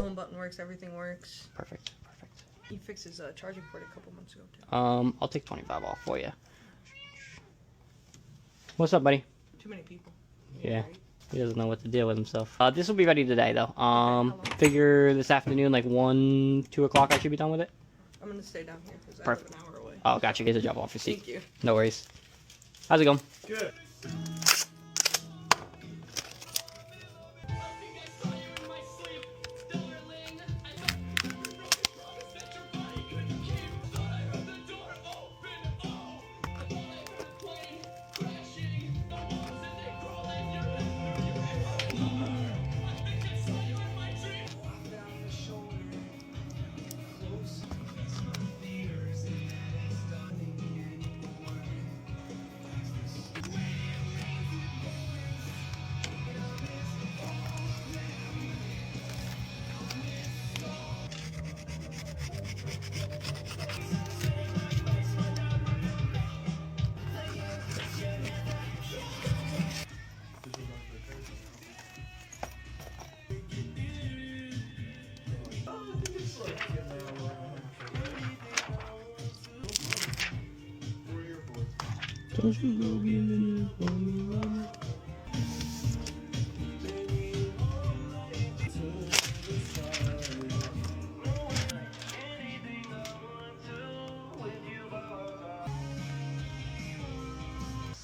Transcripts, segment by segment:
home button works. Everything works. Perfect. Perfect. He fixed his charging port a couple months ago too. I'll take 25 off for you. What's up, buddy? Too many people. Yeah. He doesn't know what to deal with himself. This will be ready today, though. Figure this afternoon, like 1, 2 o'clock, I should be done with it. I'm gonna stay down here because I live Perfect. an hour away. Oh, gotcha. Here's a drop off receipt. Thank you. No worries. How's it going? Good.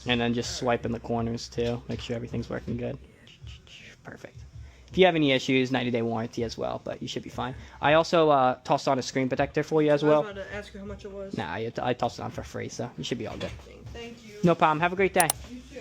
And then just swipe in the corners, too. Make sure everything's working good. Perfect. If you have any issues, 90-day warranty as well, but you should be fine. I also tossed on a screen protector for you as well. I was about to ask you how much it was. Nah, I tossed it on for free, so you should be all good. Thank you. No problem. Have a great day. You too.